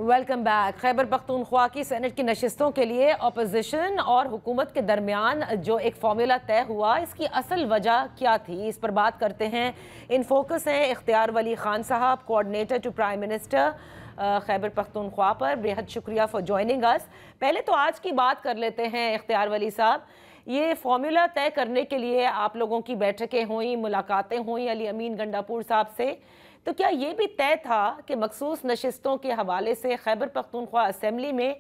Welcome back. Khyber Pakhtunkhwa کی Saint کی نشستوں کے لیے اپوزیشن اور حکومت کے درمیان جو ایک فارمولا طے ہوا، اس کی اصل وجہ کیا تھی، اس پر بات کرتے ہیں۔ ان فوکس ہیں اختیار ولی خان صاحب، coordinator to prime minister Khyber Pakhtunkhwa پر۔ بہت شکریہ فار جوائننگ اس۔ پہلے تو آج کی بات کر لیتے ہیں اختیار ولی صاحب۔ یہ فارمولا طے کرنے کے لیے آپ لوگوں کی بیٹھکیں ہوئیں، ملاقاتیں ہوئیں علی امین گنڈاپور صاحب سے، تو کیا یہ بھی طے تھا کہ مخصوص نشستوں کے حوالے سے خیبر پختونخوا اسمبلی میں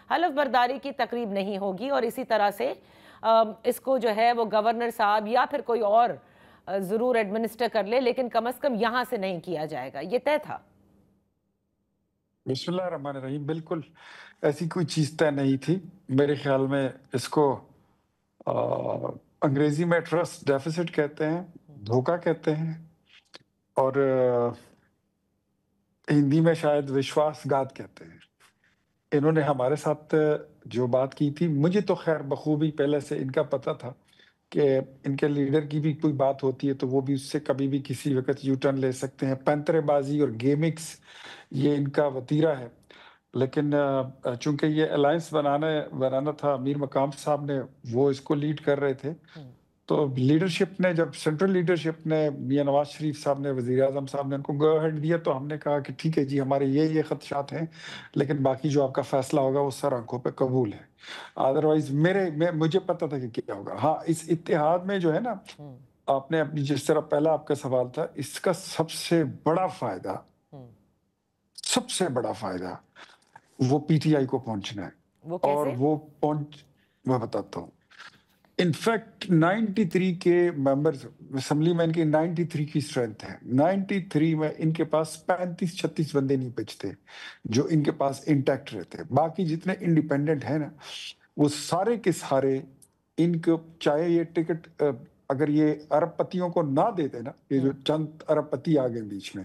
حلف برداری کی تقریب نہیں ہوگی اور اسی طرح سے اس کو جو ہے وہ گورنر صاحب یا پھر کوئی اور ضرور ایڈمنسٹر کر لے، لیکن کم از کم یہاں سے نہیں کیا جائے گا، یہ طے تھا؟ بسم اللہ الرحمن الرحیم۔ بالکل ایسی کوئی چیز طے نہیں تھی میرے خیال میں۔ اس کو انگریزی میں ٹرسٹ ڈیفیسٹ کہتے ہیں، دھوکہ کہتے ہیں، اور ہندی میں شاید وشواس گھات کہتے ہیں۔ انہوں نے ہمارے ساتھ جو بات کی تھی، مجھے تو خیر بخوبی پہلے سے ان کا پتہ تھا کہ ان کے لیڈر کی بھی کوئی بات ہوتی ہے تو وہ بھی اس سے کبھی بھی کسی وقت یو ٹرن لے سکتے ہیں۔ پینترے بازی اور گیمکس یہ ان کا وتیرہ ہے، لیکن چونکہ یہ الائنس بنانا تھا، امیر مقام صاحب نے وہ اس کو لیڈ کر رہے تھے، تو لیڈرشپ نے، جب سینٹرل لیڈرشپ نے، میاں نواز شریف صاحب نے، وزیر اعظم صاحب نے ان کو گو ہیڈ دیا، تو ہم نے کہا کہ ٹھیک ہے جی، ہمارے یہ خدشات ہیں، لیکن باقی جو آپ کا فیصلہ ہوگا وہ سر آنکھوں پہ قبول ہے۔ ادروائز مجھے پتا تھا کہ کیا ہوگا۔ ہاں، اس اتحاد میں جو ہے نا، آپ نے اپنی جس طرح پہلا آپ کا سوال تھا، اس کا سب سے بڑا فائدہ وہ پی ٹی آئی کو پہنچنا ہے، اور وہ بتاتا ہوں۔ انفیکٹ 93 کے ممبرز اسمبلی میں، ان کی 93 کی اسٹرینتھ ہے۔ 93 میں ان کے پاس 35-36 بندے نہیں بچتے جو ان کے پاس انٹیکٹ رہتے۔ باقی جتنے انڈیپینڈنٹ ہیں نا، وہ سارے کے سارے ان کو، چاہے یہ ٹکٹ اگر یہ ارب پتیوں کو نہ دیتے نا، یہ جو چند ارب پتی آ گئے بیچ میں،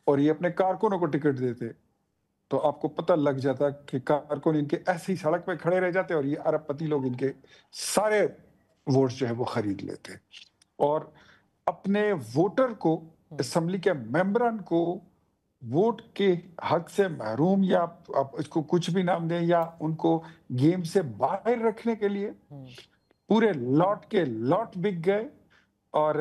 اور یہ اپنے کارکنوں کو ٹکٹ دیتے، تو آپ کو پتہ لگ جاتا کہ کارکن ان کے ایسے ہی سڑک پہ کھڑے رہ جاتے، اور یہ ارب پتی لوگ ان کے سارے ووٹس جو ہے وہ خرید لیتے، اور اپنے ووٹر کو، اسمبلی کے ممبران کو ووٹ کے حق سے محروم، یا آپ اس کو کچھ بھی نام دیں، یا ان کو گیم سے باہر رکھنے کے لیے پورے لاٹ کے لاٹ بک گئے، اور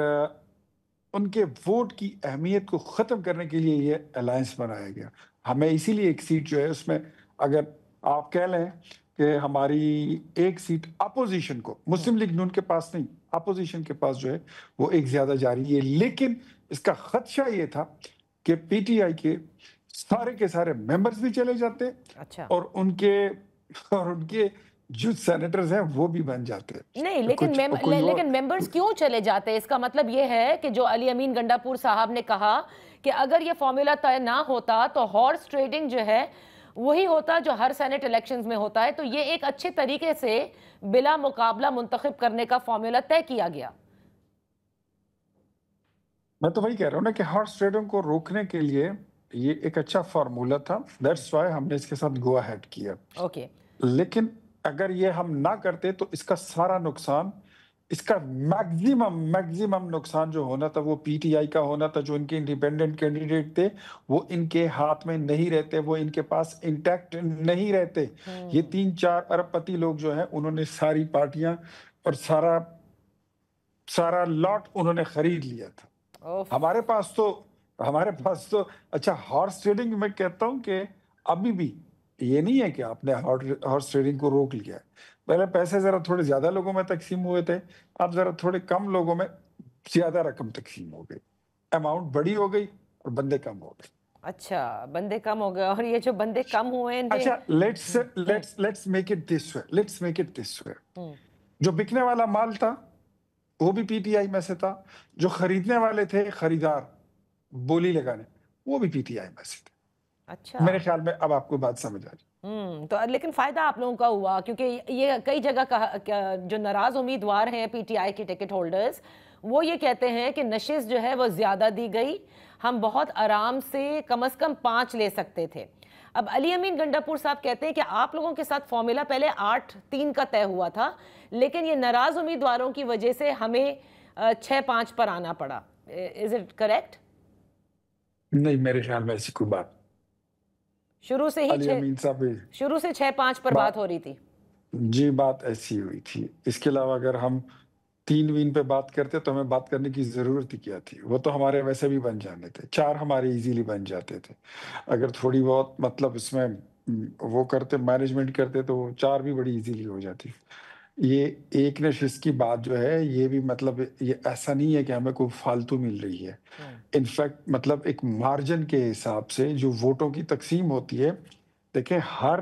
ان کے ووٹ کی اہمیت کو ختم کرنے کے لیے یہ الائنس بنایا گیا۔ ہمیں اسی لیے ایک سیٹ جو ہے اس میں، اگر آپ کہہ لیں کہ ہماری ایک سیٹ اپوزیشن کو، مسلم لیگ نون کے پاس نہیں، اپوزیشن کے پاس جو ہے وہ ایک زیادہ جاری ہے، لیکن اس کا خدشہ یہ تھا کہ پی ٹی آئی کے سارے ممبرز بھی چلے جاتے، اور ان کے جو سینیٹرز ہیں وہ بھی بن جاتے۔ نہیں، لیکن ممبرز کیوں چلے جاتے؟ اس کا مطلب یہ ہے کہ جو علی امین گنڈاپور صاحب نے کہا کہ اگر یہ فارمولا طے نہ ہوتا تو ہارس ٹریڈنگ جو ہے وہی ہوتا جو ہر سینٹ الیکشنز میں ہوتا ہے، تو یہ ایک اچھے طریقے سے بلا مقابلہ منتخب کرنے کا فارمولا طے کیا گیا۔ میں تو وہی کہہ رہا ہوں نا کہ ہارس ٹریڈنگ کو روکنے کے لیے یہ ایک اچھا فارمولا تھا، دیٹس وائی ہم نے اس کے ساتھ گو اہیڈ کیا۔ لیکن اگر یہ ہم نہ کرتے تو اس کا سارا نقصان، اس کا میگزیمم نقصان جو ہونا تھا وہ پی ٹی آئی کا ہونا تھا۔ جو ان کے انڈیپینڈنٹ کینڈیڈیٹ تھے وہ ان کے ہاتھ میں نہیں رہتے، وہ ان کے پاس انٹیکٹ نہیں رہتے۔ یہ 3-4 ارب پتی لوگ جو ہیں، انہوں نے ساری پارٹیاں اور سارا لاٹ انہوں نے خرید لیا تھا۔ ہمارے پاس تو اچھا، ہارس ٹریڈنگ میں کہتا ہوں کہ ابھی بھی یہ نہیں ہے کہ آپ نے ہارس ٹریڈنگ کو روک لیا ہے۔ پہلے پیسے ذرا تھوڑے زیادہ لوگوں میں تقسیم ہوئے تھے، اب ذرا تھوڑے کم لوگوں میں زیادہ رقم تقسیم ہو گئی، اماؤنٹ بڑی ہو گئی اور بندے کم ہو گئے۔ اچھا، بندے کم ہو گئے، اور یہ جو بندے کم ہوئے ہیں، اچھا، لیٹس میک اٹ دس وے۔ جو بکنے والا مال تھا وہ بھی پی ٹی آئی میں سے تھا، جو خریدنے والے تھے خریدار بولی لگانے، وہ بھی پی ٹی آئی میں سے تھے۔ اچھا، میرے خیال میں اب آپ کو بات سمجھ آ جائے۔ تو لیکن فائدہ آپ لوگوں کا ہوا، کیونکہ یہ کئی جگہ جو ناراض امیدوار ہیں پی ٹی آئی کے ٹکٹ ہولڈرز، وہ یہ کہتے ہیں کہ نشست جو ہے وہ زیادہ دی گئی، ہم بہت آرام سے کم از کم 5 لے سکتے تھے۔ اب علی امین گنڈاپور صاحب کہتے ہیں کہ آپ لوگوں کے ساتھ فارمولا پہلے 8-3 کا طے ہوا تھا، لیکن یہ ناراض امیدواروں کی وجہ سے ہمیں 6-5 پر آنا پڑا۔ Is it correct? نہیں، میرے خیال میں ایسی کوئی بات شروع سے ہی علی امین صاحب شروع سے 6-5 پر بات ہو رہی تھی. جی بات ایسی ہوئی تھی. اس کے علاوہ اگر ہم 3 وین پہ بات کرتے تو ہمیں بات کرنے کی ضرورت ہی کیا تھی. وہ تو ہمارے ویسے بھی بن جانے تھے. 4 ہمارے ایزیلی بن جاتے تھے. اگر تھوڑی بہت مطلب اس میں وہ کرتے مینجمنٹ کرتے تو 4 بھی بڑی ایزیلی ہو جاتی. یہ ایک نشست کی بات جو ہے یہ بھی مطلب یہ ایسا نہیں ہے کہ ہمیں کوئی فالتو مل رہی ہے. انفیکٹ مطلب ایک مارجن کے حساب سے جو ووٹوں کی تقسیم ہوتی ہے، دیکھیں ہر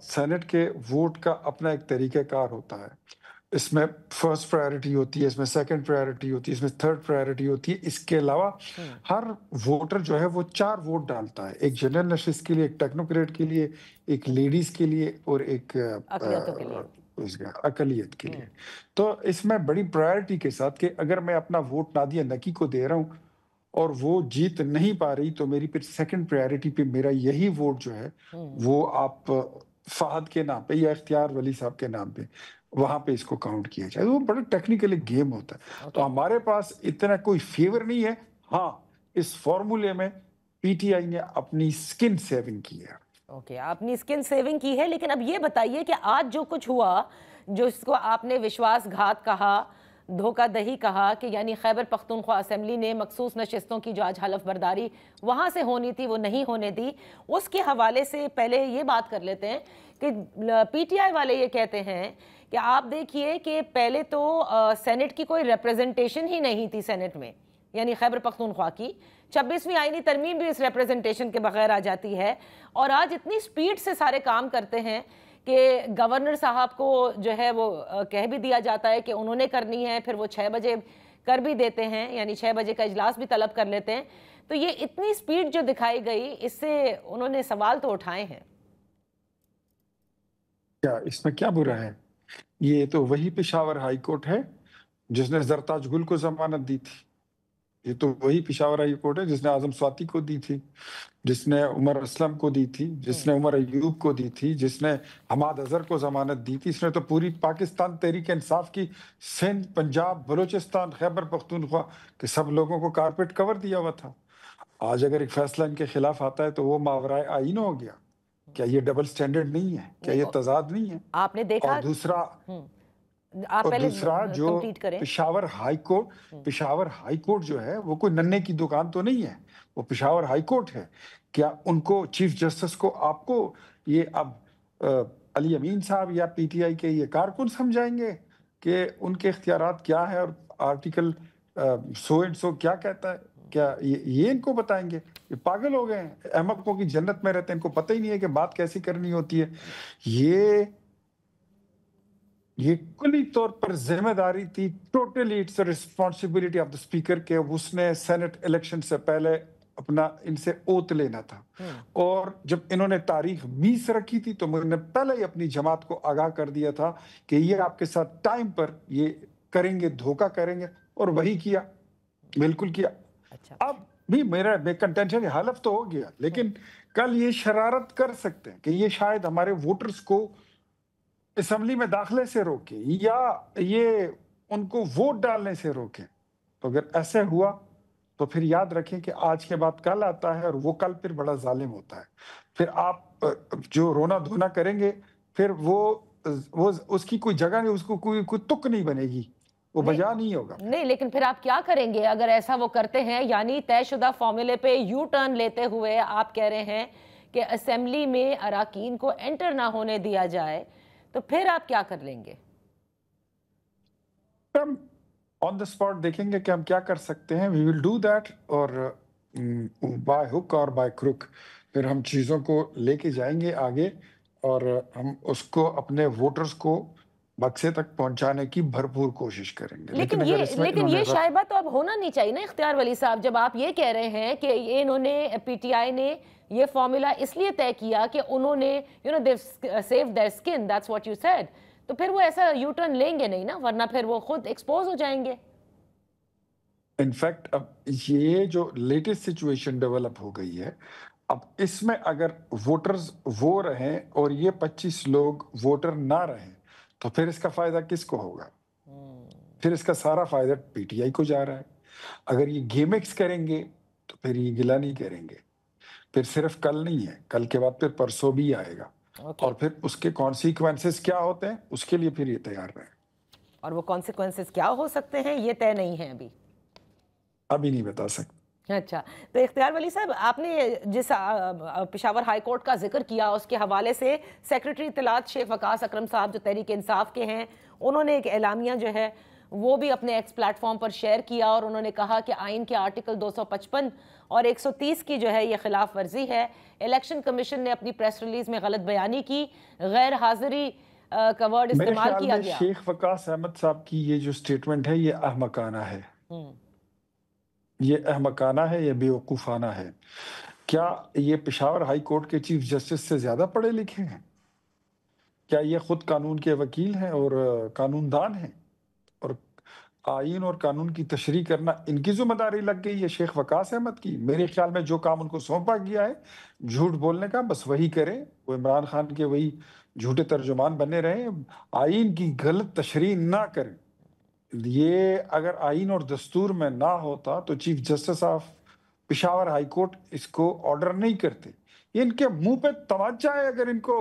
سینٹ کے ووٹ کا اپنا ایک طریقہ کار ہوتا ہے. اس میں فرسٹ پرائیورٹی ہوتی ہے، اس میں سیکنڈ پرائیورٹی ہوتی ہے، اس میں تھرڈ پرائیورٹی ہوتی ہے. اس کے علاوہ ہر ووٹر جو ہے وہ 4 ووٹ ڈالتا ہے، ایک جنرل نشست کے لیے، ایک ٹیکنوکریٹ کے لیے، ایک لیڈیز کے لیے اور ایک اقلیت کے لیے. تو اس میں بڑی پرائیورٹی کے ساتھ کہ اگر میں اپنا ووٹ نادیہ نکی کو دے رہا ہوں اور وہ جیت نہیں پا رہی تو میری پھر سیکنڈ پرائیورٹی پہ میرا یہی ووٹ جو ہے وہ آپ فہد کے نام پہ یا اختیار ولی صاحب کے نام پہ وہاں پہ اس کو کاؤنٹ کیا جائے. وہ بڑا ٹیکنیکل ایک گیم ہوتا ہے. تو ہمارے پاس اتنا کوئی فیور نہیں ہے. ہاں اس فارمولے میں پی ٹی آئی نے اپنی سکن سیونگ کی ہے. اوکے، اپنی سکن سیونگ کی ہے. لیکن اب یہ بتائیے کہ آج جو کچھ ہوا، جو اس کو آپ نے وشواس گھات کہا، دھوکہ دہی کہا، کہ یعنی خیبر پختونخوا اسمبلی نے مخصوص نشستوں کی جو آج حلف برداری وہاں سے ہونی تھی وہ نہیں ہونے دی، اس کے حوالے سے پہلے یہ بات کر لیتے ہیں کہ پی ٹی آئی والے یہ کہتے ہیں کہ آپ دیکھیے کہ پہلے تو سینٹ کی کوئی ریپریزنٹیشن ہی نہیں تھی سینٹ میں، یعنی خیبر پختونخوا کی 26ویں آئینی ترمیم بھی اس ریپریزنٹیشن کے بغیر آ جاتی ہے. اور آج اتنی سپیڈ سے سارے کام کرتے ہیں کہ گورنر صاحب کو جو ہے وہ کہہ بھی دیا جاتا ہے کہ انہوں نے کرنی ہے، پھر وہ 6 بجے کر بھی دیتے ہیں، یعنی 6 بجے کا اجلاس بھی طلب کر لیتے ہیں. تو یہ اتنی سپیڈ جو دکھائی گئی، اس سے انہوں نے سوال تو اٹھائے ہیں. کیا اس میں کیا برا ہے؟ یہ تو وہی پشاور ہائی کورٹ ہے جس نے زرتاج گل کو ضمانت دی تھی. یہ تو وہی پشاور ہائی کورٹ ہے جس نے اعظم سواتی کو دی تھی، جس نے عمر اسلم کو دی تھی، جس نے عمر ایوب کو دی تھی، جس نے حماد اظہر کو ضمانت دی تھی. اس نے تو پوری پاکستان تحریک انصاف کی سندھ، پنجاب، بلوچستان، خیبر پختونخوا کے سب لوگوں کو کارپیٹ کور دیا ہوا تھا. آج اگر ایک فیصلہ ان کے خلاف آتا ہے تو وہ ماورائے آئین ہو گیا. کیا یہ ڈبل سٹینڈرڈ نہیں ہے؟ کیا یہ تضاد نہیں ہے؟ آپ نے دیکھا. اور دوسرا جو پشاور ہائی کورٹ جو ہے وہ کوئی ننے کی دکان تو نہیں ہے، وہ پشاور ہائی کورٹ ہے. کیا ان کو چیف جسٹس کو آپ کو یہ اب علی امین صاحب یا پی ٹی آئی کے یہ کارکن سمجھائیں گے کہ ان کے اختیارات کیا ہے اور آرٹیکل سو اینڈ سو کیا کہتا ہے؟ کیا یہ ان کو بتائیں گے؟ یہ پاگل ہو گئے ہیں، احمقوں کی جنت میں رہتے ہیں، ان کو پتہ ہی نہیں ہے کہ بات کیسی کرنی ہوتی ہے. یہ کلی طور پر ذمہ داری تھی، totally it's responsibility of the speaker کہ اس نے سینٹ الیکشن سے پہلے اپنا ان سے اوت لینا تھا. اور جب انہوں نے تاریخ 20 رکھی تھی تو میں نے پہلے ہی اپنی جماعت کو آگاہ کر دیا تھا کہ یہ آپ کے ساتھ ٹائم پر یہ کریں گے، دھوکہ کریں گے، اور وہی کیا، بالکل کیا. اب بھی میرا کنٹینشن حلف تو ہو گیا، لیکن کل یہ شرارت کر سکتے ہیں کہ یہ شاید ہمارے ووٹرز کو اسمبلی میں داخلے سے روکے یا یہ ان کو ووٹ ڈالنے سے روکے. تو اگر ایسے ہوا تو پھر یاد رکھیں کہ آج کے بعد کل آتا ہے اور وہ کل پھر بڑا ظالم ہوتا ہے. پھر آپ جو رونا دھونا کریں گے پھر وہ اس کی کوئی جگہ نہیں، اس کو کوئی تک نہیں بنے گی، وہ بجا نہیں ہوگا. نہیں، لیکن پھر آپ کیا کریں گے اگر ایسا وہ کرتے ہیں؟ یعنی طے شدہ فارمولے پہ یو ٹرن لیتے ہوئے آپ کہہ رہے ہیں کہ اسمبلی میں اراکین کو انٹر نہ ہونے دیا جائے، تو پھر آپ کیا کر لیں گے؟ ہم آن دا اسپاٹ دیکھیں گے کہ ہم کیا کر سکتے ہیں. وی ول ڈو دیٹ، اور بائی ہک اور بائی کروک پھر ہم چیزوں کو لے کے جائیں گے آگے، اور ہم اس کو اپنے ووٹرز کو مقصے تک پہنچانے کی بھرپور کوشش کریں گے. لیکن یہ شائبہ تو اب ہونا نہیں چاہیے نا اختیار ولی صاحب، جب آپ یہ کہہ رہے ہیں کہ یہ انہوں نے پی ٹی آئی نے یہ فارمولا اس لیے طے کیا کہ انہوں نے سیو دیئر سکن، دیٹس واٹ یو سیڈ، تو پھر وہ ایسا یو ٹرن لیں گے نہیں نا، ورنہ پھر وہ خود ایکسپوز ہو جائیں گے. انفیکٹ اب یہ جو لیٹسٹ سچویشن ڈیولپ ہو گئی ہے، اب اس میں اگر ووٹرز وہ رہیں اور یہ 25 لوگ ووٹر نہ رہیں تو پھر اس کا فائدہ کس کو ہوگا؟ پھر اس کا سارا فائدہ پی ٹی آئی کو جا رہا ہے. اگر یہ گیمکس کریں گے تو پھر یہ گلہ نہیں کریں گے. پھر صرف کل نہیں ہے، کل کے بعد پھر پرسوں بھی آئے گا، اور پھر اس کے کانسیکوینسز کیا ہوتے ہیں اس کے لیے پھر یہ تیار رہیں۔ اور وہ کانسیکوینسز کیا ہو سکتے ہیں یہ طے نہیں ہے ابھی نہیں بتا سکتے۔ اچھا، تو اختیار ولی صاحب، آپ نے جس پشاور ہائی کورٹ کا ذکر کیا اس کے حوالے سے سیکریٹری اطلاعات شیخ وقاص اکرم صاحب جو تحریک انصاف کے ہیں، انہوں نے ایک اعلامیہ جو ہے وہ بھی اپنے ایکس پلیٹ فارم پر شیئر کیا، اور انہوں نے کہا کہ آئین کے آرٹیکل 255 اور 130 کی جو ہے یہ خلاف ورزی ہے۔ الیکشن کمیشن نے اپنی پریس ریلیز میں غلط بیانی کی، غیر حاضری کا ورڈ استعمال کیا گیا۔ میرے خیال میں شیخ وقاص احمد صاحب کی یہ جو سٹیٹمنٹ ہے یہ احمقانہ ہے، یہ احمقانہ ہے، یہ بیوقوفانہ ہے۔ کیا یہ پشاور ہائی کورٹ کے چیف جسٹس سے زیادہ پڑھے لکھے ہیں؟ کیا یہ خود قانون کے وکیل ہیں اور قانون دان ہیں، اور آئین اور قانون کی تشریح کرنا ان کی ذمہ داری لگ گئی ہے شیخ وقاص احمد کی؟ میرے خیال میں جو کام ان کو سونپا گیا ہے جھوٹ بولنے کا، بس وہی کریں، وہ عمران خان کے وہی جھوٹے ترجمان بنے رہیں، آئین کی غلط تشریح نہ کریں۔ یہ اگر آئین اور دستور میں نہ ہوتا تو chief justice of Peshawar high court اس کو آرڈر نہیں کرتے۔ یہ ان کے منہ پہ تماچا ہے، اگر ان کو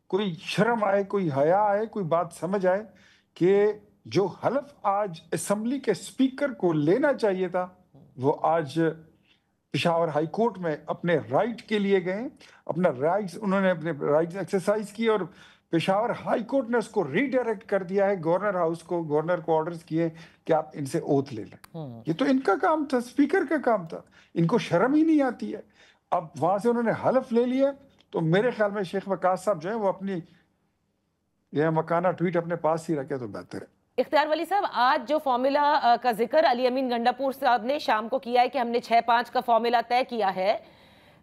کوئی شرم آئے، کوئی حیا آئے، کوئی بات سمجھ آئے کہ جو حلف آج اسمبلی کے سپیکر کو لینا چاہیے تھا وہ آج پشاور ہائی کورٹ میں اپنے رائٹ کے لیے گئے، اپنا رائٹس انہوں نے اپنے رائٹس ایکسرسائز کی، اور پشاور ہائی کورٹ نے اس کو ری ڈائریکٹ کر دیا ہے گورنر ہاؤس کو، گورنر کو آرڈرز کیے کہ آپ ان سے اوتھ لے لیں۔ یہ تو ان کا کام تھا، سپیکر کا کام تھا، ان کو شرم ہی نہیں آتی ہے۔ اب وہاں سے انہوں نے حلف لے لیا، تو میرے خیال میں شیخ وقاص صاحب جو ہیں وہ اپنی یہ مکانہ ٹویٹ اپنے پاس ہی رکھے تو بہتر ہے۔ اختیار ولی صاحب، آج جو فارمولا کا ذکر علی امین گنڈاپور صاحب نے شام کو کیا ہے کہ ہم نے 6-5 کا فارمولا طے کیا ہے،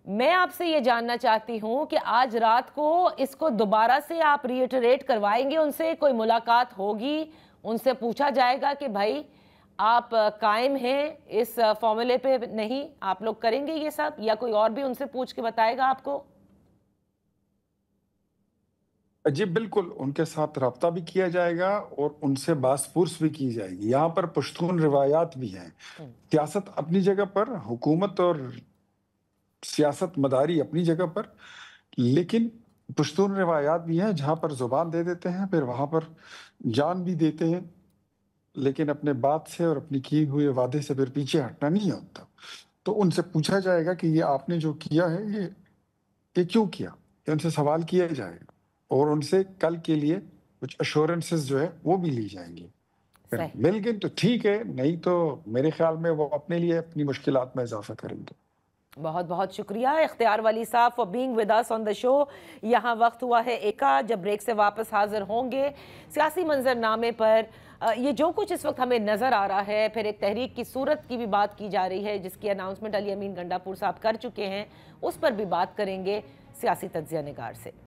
میں آپ سے یہ جاننا چاہتی ہوں کہ آج رات کو اس کو دوبارہ سے آپ ریٹریٹ کروائیں گے، ان سے کوئی ملاقات ہوگی، ان سے پوچھا جائے گا کہ بھائی آپ قائم ہیں اس فارمولے پہ؟ نہیں آپ لوگ کریں گے یہ سب، یا کوئی اور بھی ان سے پوچھ کے بتائے گا آپ کو؟ جی بالکل، ان کے ساتھ رابطہ بھی کیا جائے گا اور ان سے باس پرس بھی کی جائے گی۔ یہاں پر پشتون روایات بھی ہیں، سیاست اپنی جگہ پر، حکومت اور سیاست مداری اپنی جگہ پر، لیکن پشتون روایات بھی ہیں جہاں پر زبان دے دیتے ہیں پھر وہاں پر جان بھی دیتے ہیں، لیکن اپنے بات سے اور اپنی کیے ہوئے وعدے سے پھر پیچھے ہٹنا نہیں ہوتا۔ تو ان سے پوچھا جائے گا کہ یہ آپ نے جو کیا ہے یہ کیوں کیا، یہ ان سے سوال کیا جائے گا، اور ان سے کل کے لیے کچھ ایشورنسز جو ہے وہ بھی لی جائیں گی۔ مل گئے تو ٹھیک ہے، نہیں تو میرے خیال میں وہ اپنے لیے اپنی مشکلات میں اضافہ کریں گے۔ بہت بہت شکریہ اختیار ولی صاحب فار بینگ ود اس آن دا شو۔ یہاں وقت ہوا ہے ایک کا، جب بریک سے واپس حاضر ہوں گے سیاسی منظرنامے پر یہ جو کچھ اس وقت ہمیں نظر آ رہا ہے، پھر ایک تحریک کی صورت کی بھی بات کی جا رہی ہے جس کی اناؤنسمنٹ علی امین گنڈاپور صاحب کر چکے ہیں، اس پر بھی بات کریں گے سیاسی تجزیہ نگار سے۔